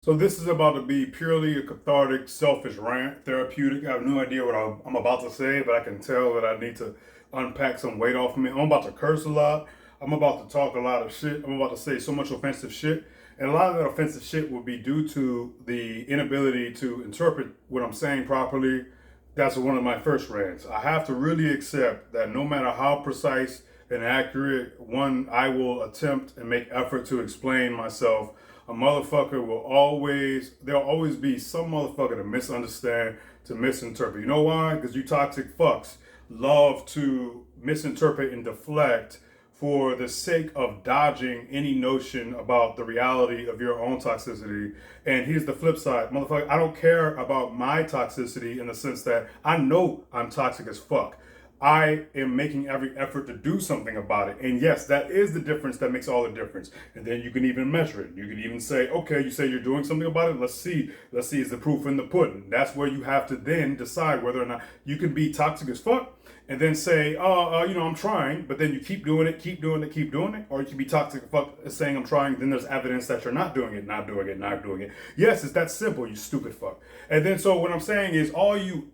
So this is about to be purely a cathartic, selfish rant, therapeutic. I have no idea what I'm about to say, but I can tell that I need to unpack some weight off of me. I'm about to curse a lot. I'm about to talk a lot of shit. I'm about to say so much offensive shit. And a lot of that offensive shit will be due to the inability to interpret what I'm saying properly. That's one of my first rants. I have to really accept that no matter how precise and accurate one, I will attempt and make effort to explain myself. A motherfucker will always, there'll always be some motherfucker to misunderstand, to misinterpret. You know why? Because you toxic fucks love to misinterpret and deflect for the sake of dodging any notion about the reality of your own toxicity. And here's the flip side, motherfucker, I don't care about my toxicity in the sense that I know I'm toxic as fuck. I am making every effort to do something about it. And yes, that is the difference that makes all the difference. And then you can even measure it. You can even say, okay, you say you're doing something about it. Let's see. Let's see, is the proof in the pudding? That's where you have to then decide whether or not you can be toxic as fuck and then say, I'm trying, but then you keep doing it, keep doing it, keep doing it. Or you can be toxic as fuck saying I'm trying, then there's evidence that you're not doing it, not doing it, not doing it. Yes, it's that simple, you stupid fuck. And then so what I'm saying is all you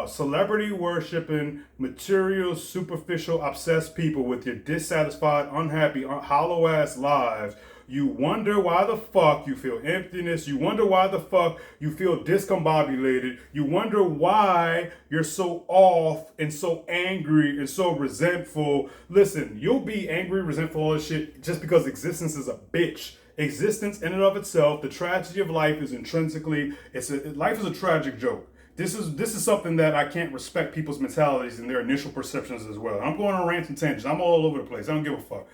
celebrity worshiping, material, superficial, obsessed people with your dissatisfied, unhappy, hollow ass lives, you wonder why the fuck you feel emptiness. You wonder why the fuck you feel discombobulated. You wonder why you're so off and so angry and so resentful. Listen, you'll be angry, resentful, all this shit just because existence is a bitch. Existence in and of itself, the tragedy of life is intrinsically, life is a tragic joke. This is something that I can't respect people's mentalities and their initial perceptions as well. I'm going on rants and tangents. I'm all over the place. I don't give a fuck.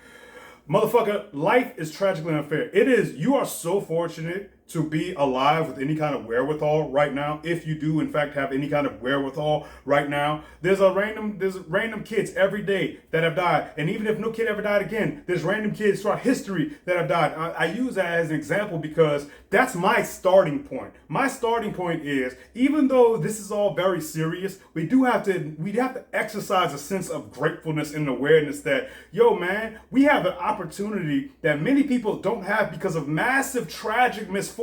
Motherfucker, life is tragically unfair. It is. You are so fortunate to be alive with any kind of wherewithal right now. If you do, in fact, have any kind of wherewithal right now, there's random kids every day that have died. And even if no kid ever died again, there's random kids throughout history that have died. I use that as an example because that's my starting point. My starting point is, even though this is all very serious, we have to exercise a sense of gratefulness and awareness that, yo, man, we have an opportunity that many people don't have because of massive tragic misfortune.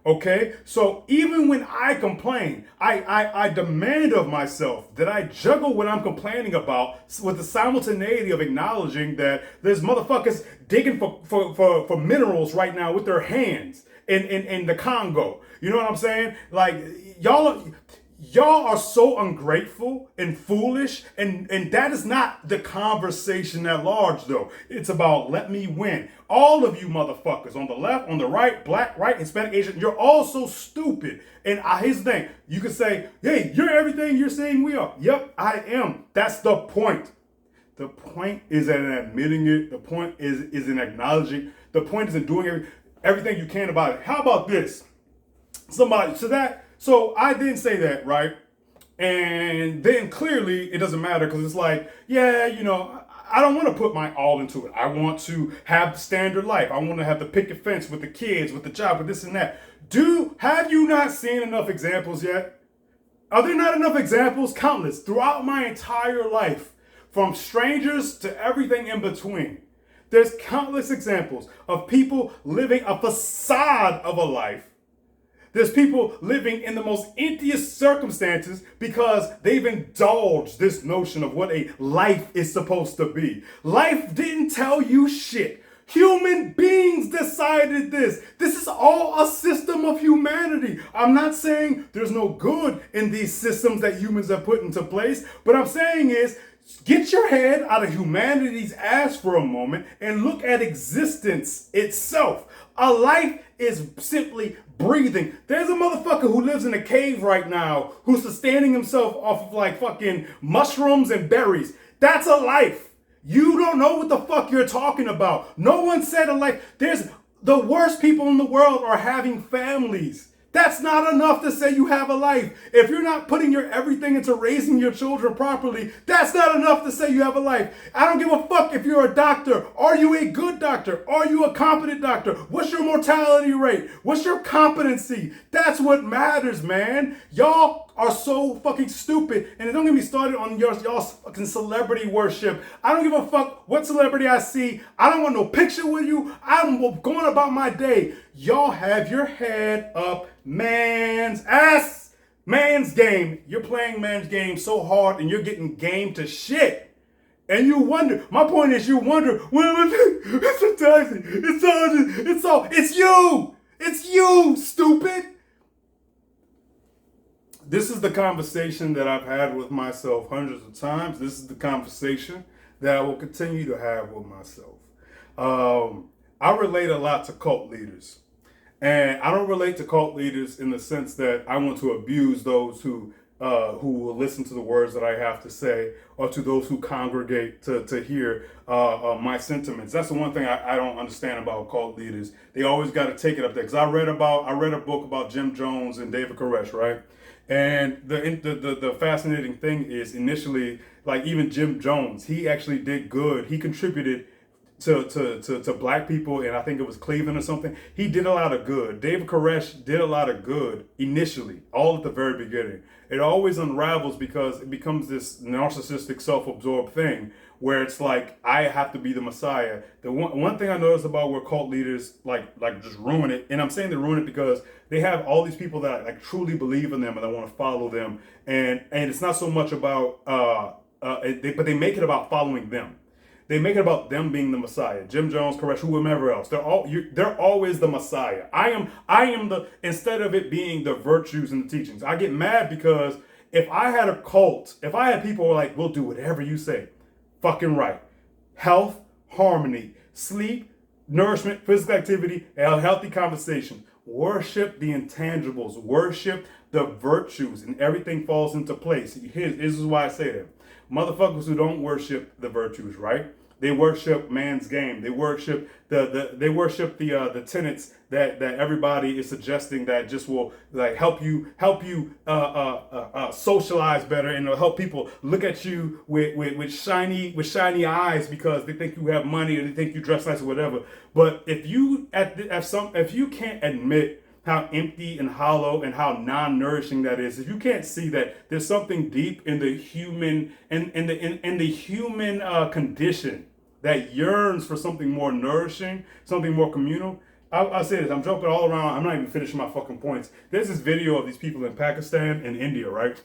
Okay, so even when I complain, I demand of myself that I juggle what I'm complaining about with the simultaneity of acknowledging that there's motherfuckers digging for minerals right now with their hands in the Congo. You know what I'm saying? Like y'all are so ungrateful and foolish, and that is not the conversation at large, though. It's about let me win. All of you motherfuckers on the left, on the right, black, white, Hispanic, Asian, you're all so stupid. And here's the thing. You can say, hey, you're everything you're saying we are. Yep, I am. That's the point. The point is in admitting it. The point is in acknowledging. The point is in doing everything you can about it. How about this? So I didn't say that, right? And then clearly it doesn't matter because it's like, yeah, I don't want to put my all into it. I want to have the standard life. I want to have the picket fence with the kids, with the job, with this and that. Have you not seen enough examples yet? Are there not enough examples? Countless throughout my entire life, from strangers to everything in between. There's countless examples of people living a facade of a life. There's people living in the most emptiest circumstances because they've indulged this notion of what a life is supposed to be. Life didn't tell you shit. Human beings decided this. This is all a system of humanity. I'm not saying there's no good in these systems that humans have put into place. But I'm saying is, get your head out of humanity's ass for a moment and look at existence itself. A life is simply breathing. There's a motherfucker who lives in a cave right now who's sustaining himself off of like fucking mushrooms and berries. That's a life. You don't know what the fuck you're talking about. No one said a life. There's the worst people in the world are having families. That's not enough to say you have a life. If you're not putting your everything into raising your children properly, that's not enough to say you have a life. I don't give a fuck if you're a doctor. Are you a good doctor? Are you a competent doctor? What's your mortality rate? What's your competency? That's what matters, man. Y'all are so fucking stupid. And don't get me started on y'all's fucking celebrity worship. I don't give a fuck what celebrity I see. I don't want no picture with you. I'm going about my day. Y'all have your head up man's ass, man's game. You're playing man's game so hard and you're getting game to shit. And you wonder, my point is you wonder, it's toxic, it's you, stupid. This is the conversation that I've had with myself hundreds of times. This is the conversation that I will continue to have with myself. I relate a lot to cult leaders. And I don't relate to cult leaders in the sense that I want to abuse those who will listen to the words that I have to say, or to those who congregate to hear my sentiments. That's the one thing I don't understand about cult leaders. They always got to take it up there. Because I read a book about Jim Jones and David Koresh, right? And the fascinating thing is, initially, like, even Jim Jones, he actually did good. He contributed to black people, and I think it was Cleveland or something. He did a lot of good. David Koresh did a lot of good initially, all at the very beginning. It always unravels because it becomes this narcissistic, self-absorbed thing where it's like, I have to be the Messiah. The one thing I notice about where cult leaders like just ruin it, and I'm saying they ruin it because they have all these people that like truly believe in them and they want to follow them, and it's not so much about but they make it about following them. They make it about them being the Messiah. Jim Jones, Koresh, whomever else. They're always the Messiah. I am the, instead of it being the virtues and the teachings. I get mad because if I had a cult, if I had people who were like, we'll do whatever you say, fucking right. Health, harmony, sleep, nourishment, physical activity, and healthy conversation. Worship the intangibles. Worship the virtues, and everything falls into place. This is why I say that. Motherfuckers who don't worship the virtues, right? They worship man's game. They worship the tenets that everybody is suggesting that just will like help you socialize better, and it'll help people look at you with shiny eyes because they think you have money or they think you dress nice or whatever. But if you can't admit how empty and hollow and how non-nourishing that is, if you can't see that there's something deep in the human condition that yearns for something more nourishing, something more communal. I say this, I'm joking all around. I'm not even finishing my fucking points. There's this video of these people in Pakistan and India, right?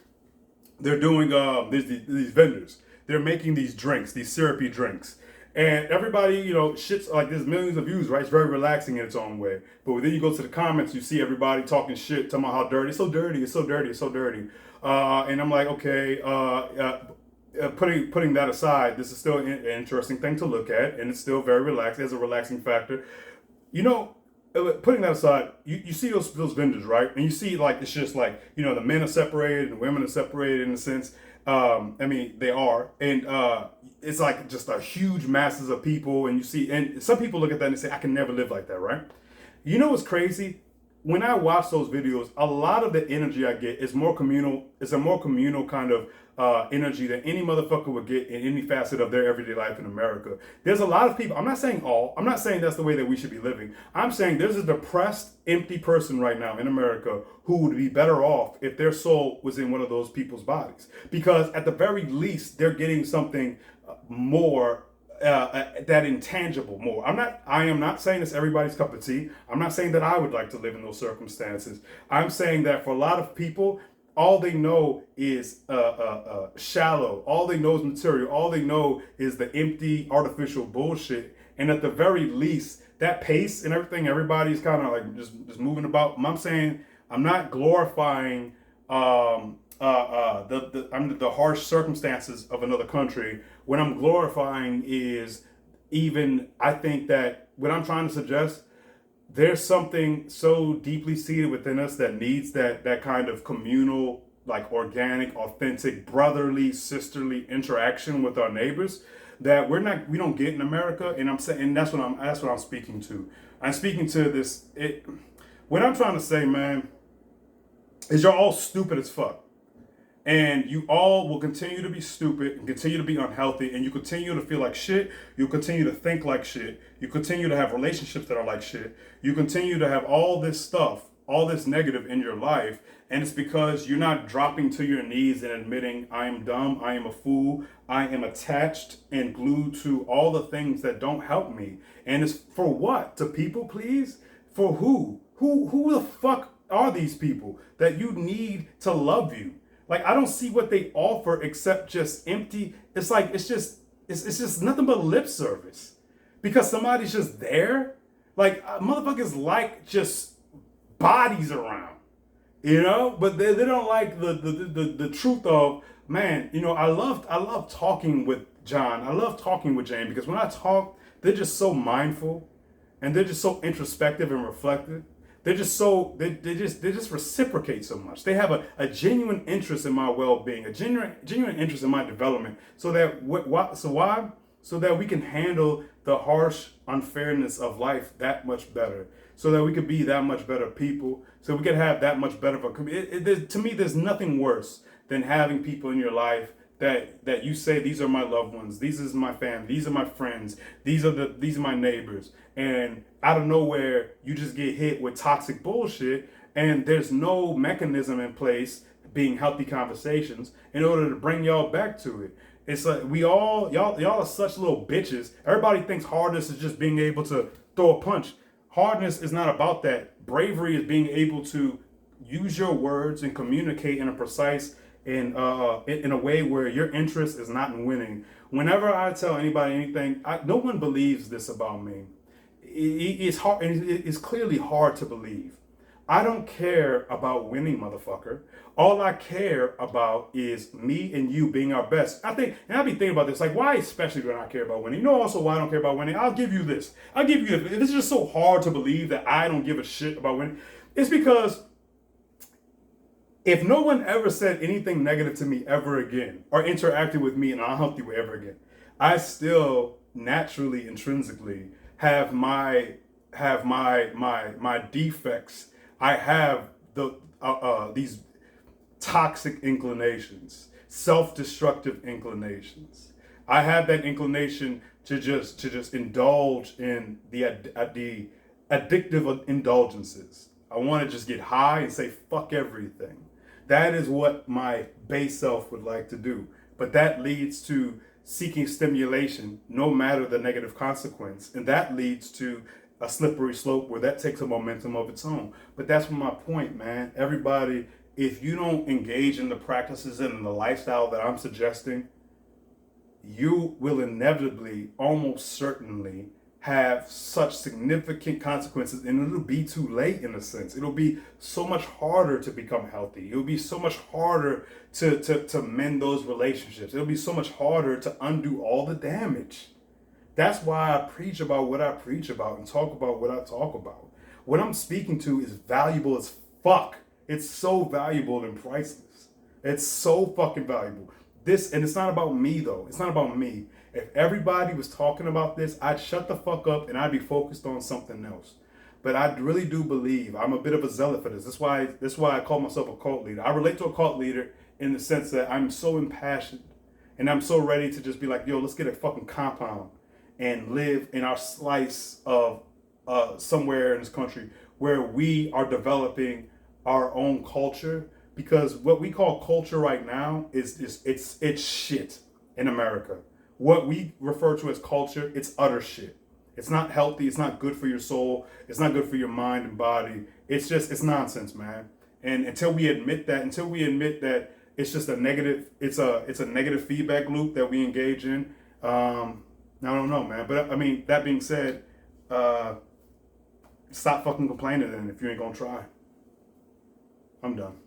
They're doing these vendors. They're making these drinks, these syrupy drinks. And everybody, shit's like, there's millions of views, right? It's very relaxing in its own way. But then you go to the comments, you see everybody talking shit, talking about how dirty. It's so dirty, it's so dirty, it's so dirty. And I'm like, okay, putting that aside, this is still an interesting thing to look at, and it's still very relaxed. There's a relaxing factor. Putting that aside, you see those vendors, right? And you see, like, it's just like, the men are separated and the women are separated in a sense. They are. And it's like just a huge masses of people. And you see, and some people look at that and say, I can never live like that, right? You know what's crazy? When I watch those videos, a lot of the energy I get is more communal. It's a more communal kind of energy than any motherfucker would get in any facet of their everyday life in America. There's a lot of people, I'm not saying all, I'm not saying that's the way that we should be living. I'm saying there's a depressed, empty person right now in America who would be better off if their soul was in one of those people's bodies. Because at the very least, they're getting something more that intangible more. I am not saying it's everybody's cup of tea. I'm not saying that I would like to live in those circumstances. I'm saying that for a lot of people, all they know is shallow. All they know is material. All they know is the empty, artificial bullshit. And at the very least, that pace and everything, everybody's kind of like just moving about. I'm saying I'm not glorifying the harsh circumstances of another country. What I'm glorifying is I think that what I'm trying to suggest, there's something so deeply seated within us that needs that kind of communal, like organic, authentic, brotherly, sisterly interaction with our neighbors that we don't get in America. And I'm saying, and that's what I'm speaking to. I'm speaking to this. What I'm trying to say, man, is you're all stupid as fuck. And you all will continue to be stupid and continue to be unhealthy, and you continue to feel like shit. You continue to think like shit. You continue to have relationships that are like shit. You continue to have all this stuff, all this negative in your life, and it's because you're not dropping to your knees and admitting, I am dumb, I am a fool, I am attached and glued to all the things that don't help me. And it's for what? To people please? For who? Who the fuck are these people that you need to love you? Like, I don't see what they offer except just empty. It's like it's just nothing but lip service because somebody's just there. Like, motherfuckers like just bodies around, you know, but they don't like the truth of, man, you know, I love talking with John. I love talking with Jane because when I talk, they're just so mindful and they're just so introspective and reflective. They're just so they just reciprocate so much. They have a genuine interest in my well-being, a genuine interest in my development. So that so why? So that we can handle the harsh unfairness of life that much better. So that we could be that much better people. So we can have that much better of a community. To me, there's nothing worse than having people in your life that you say, these are my loved ones, these is my family, these are my friends, these are my neighbors, and out of nowhere you just get hit with toxic bullshit, and there's no mechanism in place, being healthy conversations, in order to bring y'all back to it. It's like y'all are such little bitches. Everybody thinks hardness is just being able to throw a punch. Hardness is not about that. Bravery is being able to use your words and communicate in a precise in a way where your interest is not in winning. Whenever I tell anybody anything, no one believes this about me. It's hard. It's clearly hard to believe. I don't care about winning, motherfucker. All I care about is me and you being our best. I think, and I've been thinking about this, like, why especially do I not care about winning? You know also why I don't care about winning? I'll give you this. I'll give you this. This is just so hard to believe that I don't give a shit about winning. It's because if no one ever said anything negative to me ever again or interacted with me in an unhealthy way ever again, I still naturally, intrinsically have my defects. I have these toxic inclinations, self-destructive inclinations. I have that inclination to just indulge in the addictive indulgences. I want to just get high and say fuck everything. That is what my base self would like to do. But that leads to seeking stimulation, no matter the negative consequence. And that leads to a slippery slope where that takes a momentum of its own. But that's my point, man. Everybody, if you don't engage in the practices and the lifestyle that I'm suggesting, you will inevitably, almost certainly, have such significant consequences, and it'll be too late in a sense. It'll be so much harder to become healthy. It'll be so much harder to mend those relationships. It'll be so much harder to undo all the damage. That's why I preach about what I preach about and talk about what I talk about. What I'm speaking to is valuable as fuck. It's so valuable and priceless. It's so fucking valuable. And it's not about me though. It's not about me. If everybody was talking about this, I'd shut the fuck up and I'd be focused on something else. But I really do believe I'm a bit of a zealot for this. That's why I call myself a cult leader. I relate to a cult leader in the sense that I'm so impassioned and I'm so ready to just be like, yo, let's get a fucking compound and live in our slice of somewhere in this country where we are developing our own culture. Because what we call culture right now is it's shit in America. What we refer to as culture, it's utter shit. It's not healthy. It's not good for your soul. It's not good for your mind and body. It's nonsense, man. And until we admit that it's just a negative, it's a negative feedback loop that we engage in. I don't know, man. But I mean, that being said, stop fucking complaining then if you ain't gonna try. I'm done.